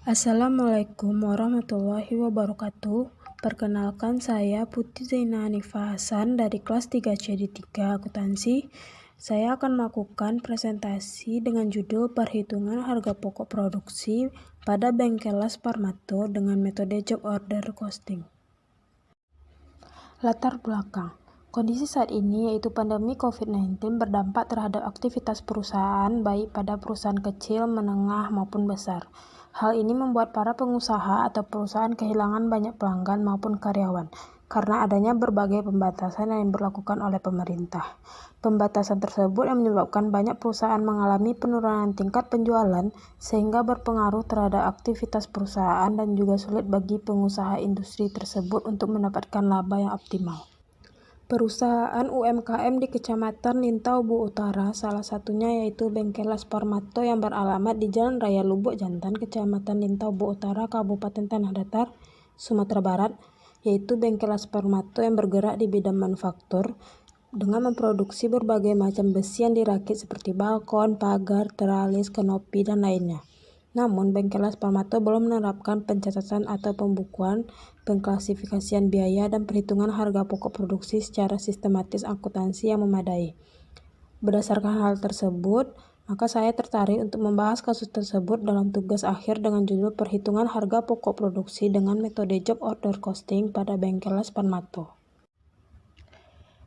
Assalamualaikum warahmatullahi wabarakatuh. Perkenalkan, saya Putri Zainah Hanifah Hasan dari kelas 3C di 3 Akuntansi. Saya akan melakukan presentasi dengan judul Perhitungan Harga Pokok Produksi pada Bengkel Las Parmato dengan metode Job Order Costing. Latar belakang. Kondisi saat ini yaitu pandemi COVID-19 berdampak terhadap aktivitas perusahaan baik pada perusahaan kecil, menengah maupun besar. Hal ini membuat para pengusaha atau perusahaan kehilangan banyak pelanggan maupun karyawan karena adanya berbagai pembatasan yang diberlakukan oleh pemerintah. Pembatasan tersebut yang menyebabkan banyak perusahaan mengalami penurunan tingkat penjualan sehingga berpengaruh terhadap aktivitas perusahaan dan juga sulit bagi pengusaha industri tersebut untuk mendapatkan laba yang optimal. Perusahaan UMKM di Kecamatan Lintau Bu Utara, salah satunya yaitu Bengkel Las Parmato yang beralamat di Jalan Raya Lubuk Jantan, Kecamatan Lintau Bu Utara, Kabupaten Tanah Datar, Sumatera Barat, yaitu Bengkel Las Parmato yang bergerak di bidang manufaktur dengan memproduksi berbagai macam besi yang dirakit seperti balkon, pagar, teralis, kanopi, dan lainnya. Namun, Bengkel Las Parmato belum menerapkan pencatatan atau pembukuan, pengklasifikasian biaya, dan perhitungan harga pokok produksi secara sistematis akuntansi yang memadai. Berdasarkan hal tersebut, maka saya tertarik untuk membahas kasus tersebut dalam tugas akhir dengan judul Perhitungan Harga Pokok Produksi dengan metode Job Order Costing pada Bengkel Las Parmato.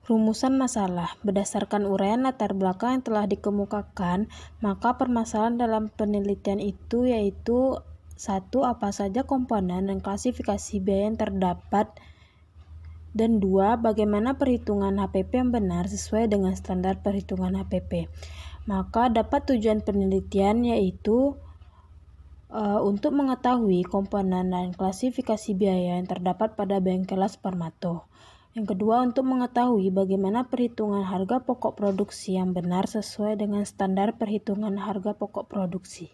Rumusan masalah. Berdasarkan uraian latar belakang yang telah dikemukakan, maka permasalahan dalam penelitian itu yaitu 1. Apa saja komponen dan klasifikasi biaya yang terdapat, dan 2. Bagaimana perhitungan HPP yang benar sesuai dengan standar perhitungan HPP. Maka dapat tujuan penelitian yaitu untuk mengetahui komponen dan klasifikasi biaya yang terdapat pada Bengkel Las Parmato. Yang kedua, untuk mengetahui bagaimana perhitungan harga pokok produksi yang benar sesuai dengan standar perhitungan harga pokok produksi.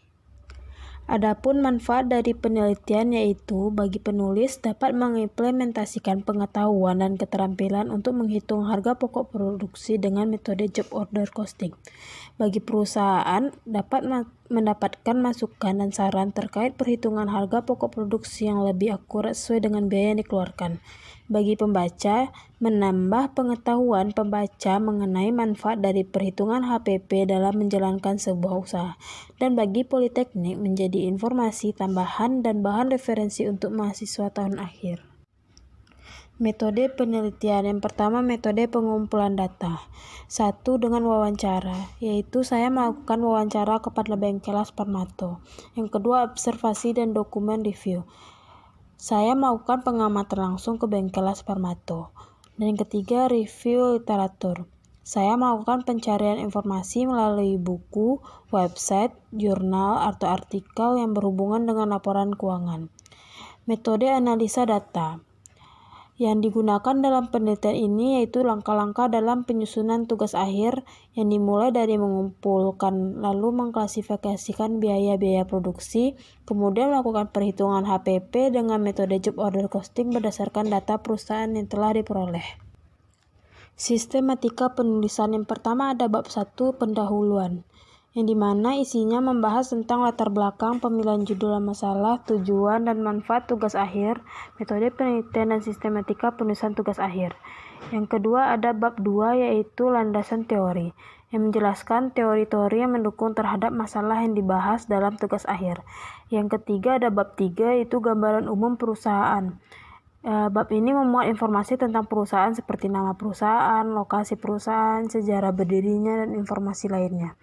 Adapun manfaat dari penelitian yaitu bagi penulis dapat mengimplementasikan pengetahuan dan keterampilan untuk menghitung harga pokok produksi dengan metode Job Order Costing. Bagi perusahaan dapat mendapatkan masukan dan saran terkait perhitungan harga pokok produksi yang lebih akurat sesuai dengan biaya yang dikeluarkan. Bagi pembaca, menambah pengetahuan pembaca mengenai manfaat dari perhitungan HPP dalam menjalankan sebuah usaha. Dan bagi Politeknik menjadi informasi tambahan dan bahan referensi untuk mahasiswa tahun akhir. Metode penelitian. Yang pertama, metode pengumpulan data. 1. Dengan wawancara, yaitu saya melakukan wawancara kepada Bengkel Las Parmato. Yang kedua, observasi dan dokumen review. Saya melakukan pengamatan langsung ke Bengkel Las Parmato. Dan yang ketiga, review literatur. Saya melakukan pencarian informasi melalui buku, website, jurnal, atau artikel yang berhubungan dengan laporan keuangan. Metode analisa data. Yang digunakan dalam penelitian ini yaitu langkah-langkah dalam penyusunan tugas akhir yang dimulai dari mengumpulkan lalu mengklasifikasikan biaya-biaya produksi, kemudian melakukan perhitungan HPP dengan metode Job Order Costing berdasarkan data perusahaan yang telah diperoleh. Sistematika penulisan. Yang pertama ada bab 1 pendahuluan, yang dimana isinya membahas tentang latar belakang, pemilihan judul masalah, tujuan dan manfaat tugas akhir, metode penelitian dan sistematika penulisan tugas akhir. Yang kedua ada bab 2 yaitu landasan teori, yang menjelaskan teori-teori yang mendukung terhadap masalah yang dibahas dalam tugas akhir. Yang ketiga ada bab 3 yaitu gambaran umum perusahaan. Bab ini memuat informasi tentang perusahaan seperti nama perusahaan, lokasi perusahaan, sejarah berdirinya, dan informasi lainnya.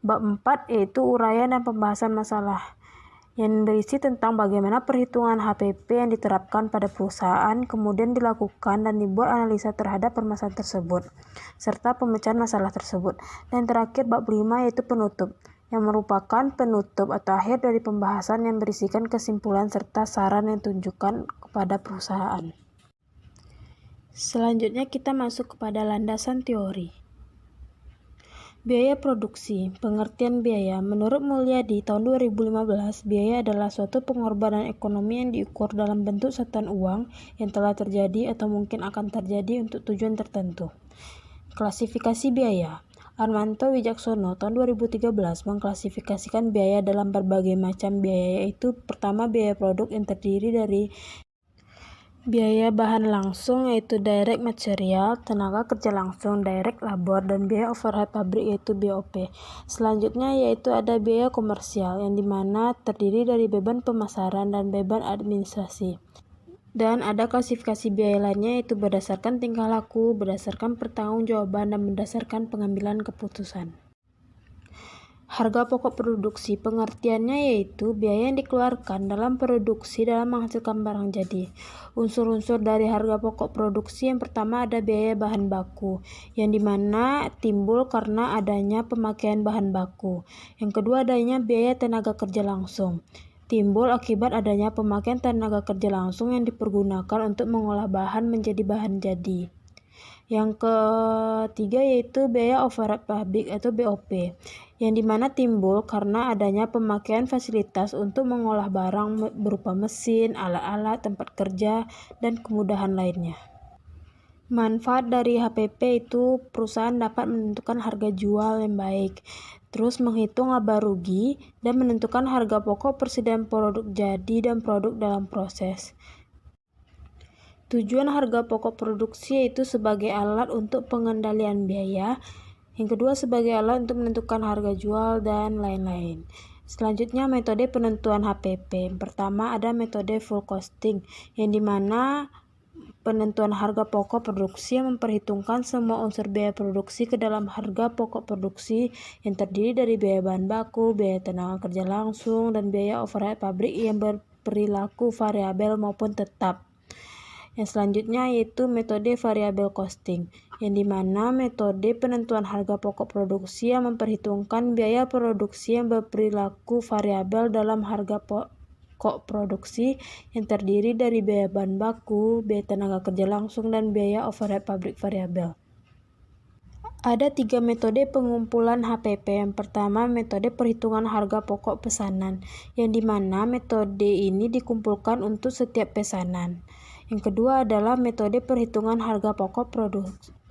Bab 4 yaitu uraian dan pembahasan masalah, yang berisi tentang bagaimana perhitungan HPP yang diterapkan pada perusahaan, kemudian dilakukan dan dibuat analisa terhadap permasalahan tersebut, serta pemecahan masalah tersebut. Dan terakhir bab 5 yaitu penutup, yang merupakan penutup atau akhir dari pembahasan yang berisikan kesimpulan serta saran yang ditunjukkan kepada perusahaan. Selanjutnya kita masuk kepada landasan teori. Biaya produksi. Pengertian biaya. Menurut Mulyadi tahun 2015, biaya adalah suatu pengorbanan ekonomi yang diukur dalam bentuk satuan uang yang telah terjadi atau mungkin akan terjadi untuk tujuan tertentu. Klasifikasi biaya. Armanto Wijaksono tahun 2013 mengklasifikasikan biaya dalam berbagai macam biaya, yaitu pertama biaya produk yang terdiri dari biaya bahan langsung yaitu direct material, tenaga kerja langsung direct labor, dan biaya overhead pabrik yaitu BOP. Selanjutnya yaitu ada biaya komersial yang dimana terdiri dari beban pemasaran dan beban administrasi. Dan ada klasifikasi biaya lainnya yaitu berdasarkan tingkah laku, berdasarkan pertanggungjawaban, dan berdasarkan pengambilan keputusan. Harga pokok produksi pengertiannya yaitu biaya yang dikeluarkan dalam produksi dalam menghasilkan barang jadi. Unsur-unsur dari harga pokok produksi yang pertama ada biaya bahan baku, yang dimana timbul karena adanya pemakaian bahan baku. Yang kedua adanya biaya tenaga kerja langsung, timbul akibat adanya pemakaian tenaga kerja langsung yang dipergunakan untuk mengolah bahan menjadi bahan jadi. Yang ketiga yaitu biaya overhead pabrik atau BOP, yang dimana timbul karena adanya pemakaian fasilitas untuk mengolah barang berupa mesin, alat-alat, tempat kerja, dan kemudahan lainnya. Manfaat dari HPP itu perusahaan dapat menentukan harga jual yang baik, terus menghitung laba rugi, dan menentukan harga pokok persediaan produk jadi dan produk dalam proses. Tujuan harga pokok produksi yaitu sebagai alat untuk pengendalian biaya, yang kedua sebagai alat untuk menentukan harga jual, dan lain-lain. Selanjutnya metode penentuan HPP. Pertama ada metode full costing, yang dimana penentuan harga pokok produksi yang memperhitungkan semua unsur biaya produksi ke dalam harga pokok produksi yang terdiri dari biaya bahan baku, biaya tenaga kerja langsung, dan biaya overhead pabrik yang berperilaku variabel maupun tetap. Yang selanjutnya yaitu metode variable costing, yang dimana metode penentuan harga pokok produksi yang memperhitungkan biaya produksi yang berperilaku variabel dalam harga pokok produksi yang terdiri dari biaya bahan baku, biaya tenaga kerja langsung, dan biaya overhead pabrik variabel. Ada 3 metode pengumpulan HPP. Yang pertama metode perhitungan harga pokok pesanan, yang dimana metode ini dikumpulkan untuk setiap pesanan. Yang kedua adalah metode perhitungan harga pokok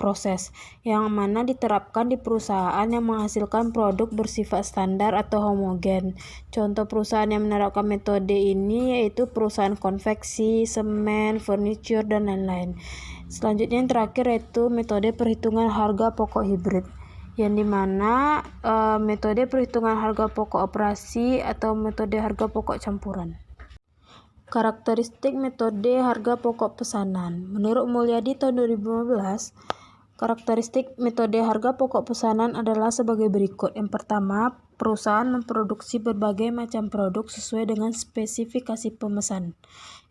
proses, yang mana diterapkan di perusahaan yang menghasilkan produk bersifat standar atau homogen. Contoh perusahaan yang menerapkan metode ini yaitu perusahaan konveksi, semen, furniture, dan lain-lain. Selanjutnya yang terakhir yaitu metode perhitungan harga pokok hibrid, yang dimana metode perhitungan harga pokok operasi atau metode harga pokok campuran. Karakteristik metode harga pokok pesanan. Menurut Mulyadi tahun 2015, karakteristik metode harga pokok pesanan adalah sebagai berikut. Yang pertama, perusahaan memproduksi berbagai macam produk sesuai dengan spesifikasi pemesan.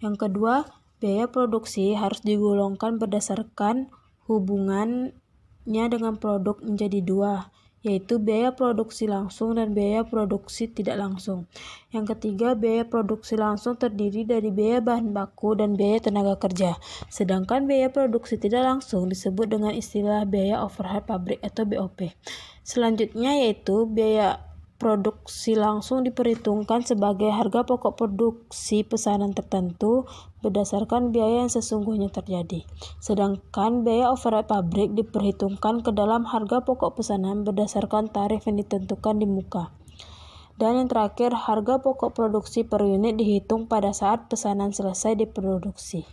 Yang kedua, biaya produksi harus digolongkan berdasarkan hubungannya dengan produk menjadi dua, yaitu biaya produksi langsung dan biaya produksi tidak langsung. Yang ketiga, biaya produksi langsung terdiri dari biaya bahan baku dan biaya tenaga kerja, sedangkan biaya produksi tidak langsung disebut dengan istilah biaya overhead pabrik atau BOP. Selanjutnya yaitu biaya produksi langsung diperhitungkan sebagai harga pokok produksi pesanan tertentu berdasarkan biaya yang sesungguhnya terjadi. Sedangkan biaya overhead pabrik diperhitungkan ke dalam harga pokok pesanan berdasarkan tarif yang ditentukan di muka. Dan yang terakhir, harga pokok produksi per unit dihitung pada saat pesanan selesai diproduksi.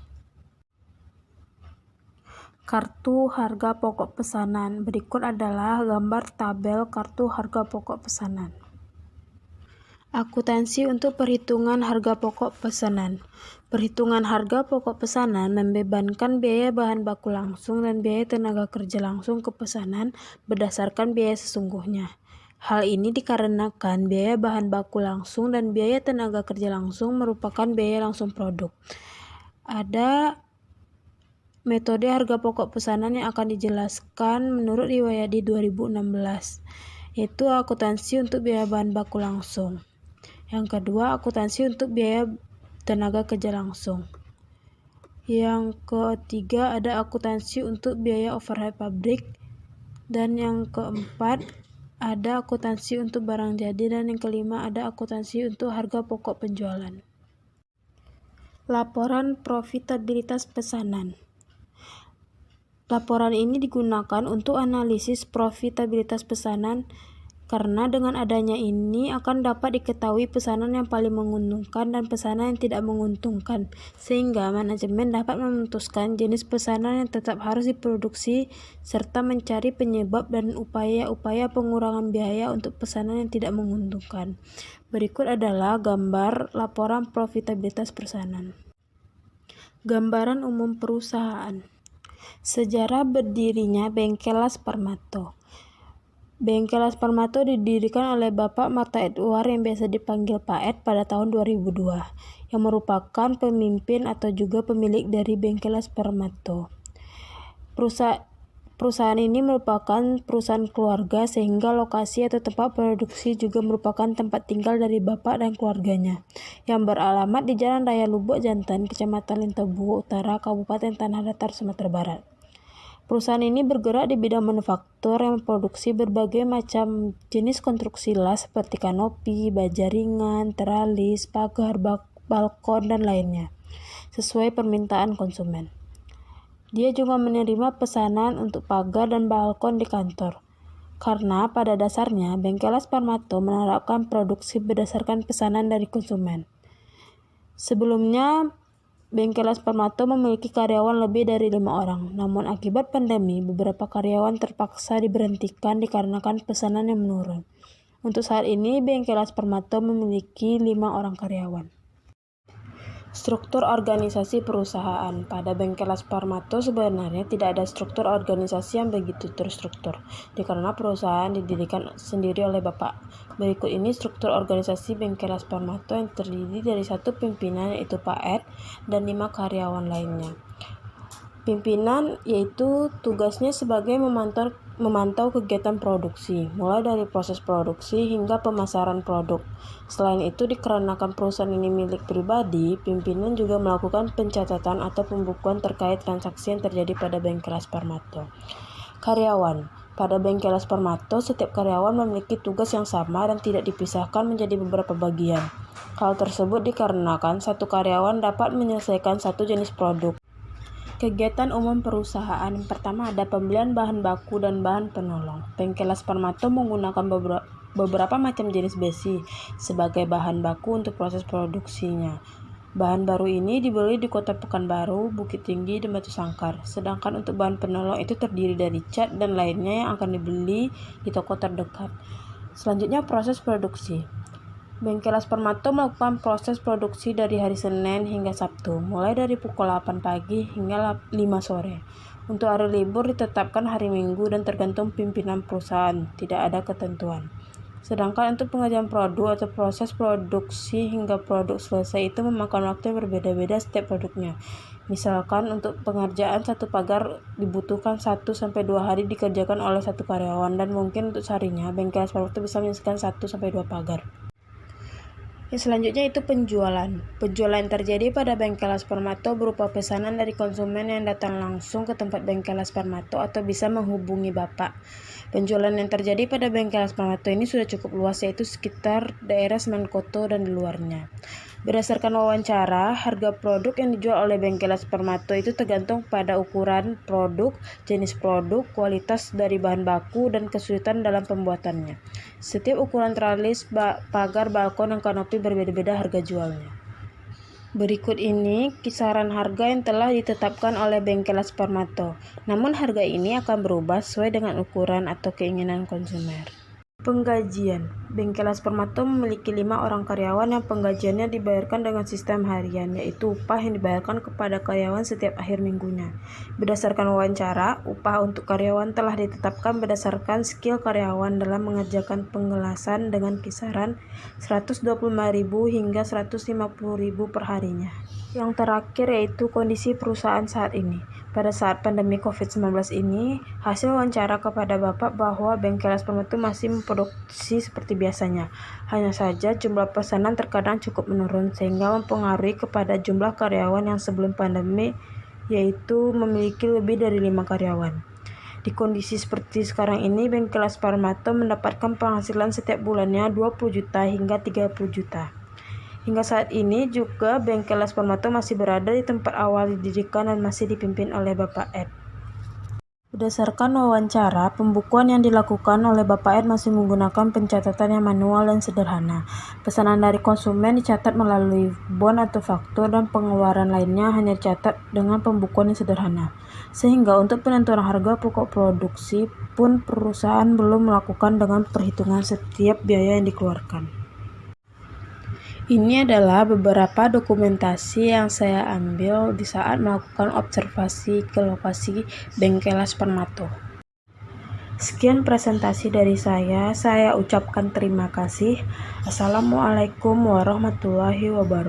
Kartu harga pokok pesanan. Berikut adalah gambar tabel kartu harga pokok pesanan. Akuntansi untuk perhitungan harga pokok pesanan. Perhitungan harga pokok pesanan membebankan biaya bahan baku langsung dan biaya tenaga kerja langsung ke pesanan berdasarkan biaya sesungguhnya. Hal ini dikarenakan biaya bahan baku langsung dan biaya tenaga kerja langsung merupakan biaya langsung produk. Ada metode harga pokok pesanan yang akan dijelaskan menurut riwayat di 2016, yaitu akuntansi untuk biaya bahan baku langsung. Yang kedua, akuntansi untuk biaya tenaga kerja langsung. Yang ketiga, ada akuntansi untuk biaya overhead pabrik. Dan yang keempat, ada akuntansi untuk barang jadi. Dan yang kelima, ada akuntansi untuk harga pokok penjualan. Laporan profitabilitas pesanan. Laporan ini digunakan untuk analisis profitabilitas pesanan karena dengan adanya ini akan dapat diketahui pesanan yang paling menguntungkan dan pesanan yang tidak menguntungkan, sehingga manajemen dapat memutuskan jenis pesanan yang tetap harus diproduksi serta mencari penyebab dan upaya-upaya pengurangan biaya untuk pesanan yang tidak menguntungkan. Berikut adalah gambar laporan profitabilitas pesanan. Gambaran umum perusahaan. Sejarah berdirinya Bengkelas Parmato. Bengkelas Parmato didirikan oleh Bapak Marta Edward yang biasa dipanggil Pak Ed pada tahun 2002, yang merupakan pemimpin atau juga pemilik dari Bengkelas Parmato. Perusahaan ini merupakan perusahaan keluarga sehingga lokasi atau tempat produksi juga merupakan tempat tinggal dari Bapak dan keluarganya, yang beralamat di Jalan Raya Lubuk Jantan, Kecamatan Lintabuo Utara, Kabupaten Tanah Datar, Sumatera Barat. Perusahaan ini bergerak di bidang manufaktur yang memproduksi berbagai macam jenis konstruksi las seperti kanopi, baja ringan, teralis, pagar, balkon, dan lainnya, sesuai permintaan konsumen. Dia juga menerima pesanan untuk pagar dan balkon di kantor, karena pada dasarnya Bengkelas Parmato menerapkan produksi berdasarkan pesanan dari konsumen. Sebelumnya, Bengkelas Parmato memiliki karyawan lebih dari 5 orang, namun akibat pandemi, beberapa karyawan terpaksa diberhentikan dikarenakan pesanan yang menurun. Untuk saat ini, Bengkelas Parmato memiliki 5 orang karyawan. Struktur organisasi perusahaan. Pada Bengkelas Parmato sebenarnya tidak ada struktur organisasi yang begitu terstruktur, dikarenakan perusahaan didirikan sendiri oleh Bapak. Berikut ini struktur organisasi Bengkelas Parmato yang terdiri dari 1 pimpinan yaitu Pak Ed dan 5 karyawan lainnya. Pimpinan yaitu tugasnya sebagai memantau kegiatan produksi, mulai dari proses produksi hingga pemasaran produk. Selain itu, dikarenakan perusahaan ini milik pribadi, pimpinan juga melakukan pencatatan atau pembukuan terkait transaksi yang terjadi pada Bengkelas Parmato. Karyawan. Pada Bengkelas Parmato, setiap karyawan memiliki tugas yang sama dan tidak dipisahkan menjadi beberapa bagian. Hal tersebut dikarenakan satu karyawan dapat menyelesaikan satu jenis produk. Kegiatan umum perusahaan. Pertama, ada pembelian bahan baku dan bahan penolong. Bengkelas Parmato menggunakan beberapa macam jenis besi sebagai bahan baku untuk proses produksinya. Bahan baru ini dibeli di Kota Pekanbaru, Bukit Tinggi, dan Batu Sangkar. Sedangkan untuk bahan penolong itu terdiri dari cat dan lainnya yang akan dibeli di toko terdekat. Selanjutnya, proses produksi. Bengkelas Parmato melakukan proses produksi dari hari Senin hingga Sabtu, mulai dari pukul 8 pagi hingga 5 sore. Untuk hari libur ditetapkan hari Minggu dan tergantung pimpinan perusahaan, tidak ada ketentuan. Sedangkan untuk pengerjaan produk atau proses produksi hingga produk selesai itu memakan waktu yang berbeda-beda setiap produknya. Misalkan untuk pengerjaan satu pagar dibutuhkan 1-2 hari dikerjakan oleh satu karyawan, dan mungkin untuk seharinya Bengkelas Parmato bisa menyelesaikan 1-2 pagar. Yang selanjutnya itu penjualan. Penjualan yang terjadi pada Bengkelas Parmato berupa pesanan dari konsumen yang datang langsung ke tempat Bengkelas Parmato atau bisa menghubungi Bapak. Penjualan yang terjadi pada Bengkelas Parmato ini sudah cukup luas, yaitu sekitar daerah Semankoto dan di luarnya. Berdasarkan wawancara, harga produk yang dijual oleh Bengkelas Parmato itu tergantung pada ukuran produk, jenis produk, kualitas dari bahan baku, dan kesulitan dalam pembuatannya. Setiap ukuran teralis, pagar, balkon, dan kanopi berbeda-beda harga jualnya. Berikut ini kisaran harga yang telah ditetapkan oleh Bengkelas Parmato. Namun harga ini akan berubah sesuai dengan ukuran atau keinginan konsumen. Penggajian. Bengkelas Parmato memiliki 5 orang karyawan yang penggajiannya dibayarkan dengan sistem harian, yaitu upah yang dibayarkan kepada karyawan setiap akhir minggunya. Berdasarkan wawancara, upah untuk karyawan telah ditetapkan berdasarkan skill karyawan dalam mengerjakan pengelasan dengan kisaran 125.000 hingga 150.000 per harinya. Yang terakhir yaitu kondisi perusahaan saat ini. Pada saat pandemi COVID-19 ini, hasil wawancara kepada Bapak bahwa Bengkelas Parmato masih memproduksi seperti biasanya. Hanya saja jumlah pesanan terkadang cukup menurun sehingga mempengaruhi kepada jumlah karyawan yang sebelum pandemi, yaitu memiliki lebih dari 5 karyawan. Di kondisi seperti sekarang ini, Bengkelas Parmato mendapatkan penghasilan setiap bulannya 20 juta hingga 30 juta. Hingga saat ini juga Bengkelas Parmato masih berada di tempat awal didirikan dan masih dipimpin oleh Bapak Ed. Berdasarkan wawancara, pembukuan yang dilakukan oleh Bapak Ed masih menggunakan pencatatan yang manual dan sederhana. Pesanan dari konsumen dicatat melalui bon atau faktur, dan pengeluaran lainnya hanya dicatat dengan pembukuan yang sederhana. Sehingga untuk penentuan harga pokok produksi pun perusahaan belum melakukan dengan perhitungan setiap biaya yang dikeluarkan. Ini adalah beberapa dokumentasi yang saya ambil di saat melakukan observasi ke lokasi Bengkelas Permato. Sekian presentasi dari saya ucapkan terima kasih. Assalamualaikum warahmatullahi wabarakatuh.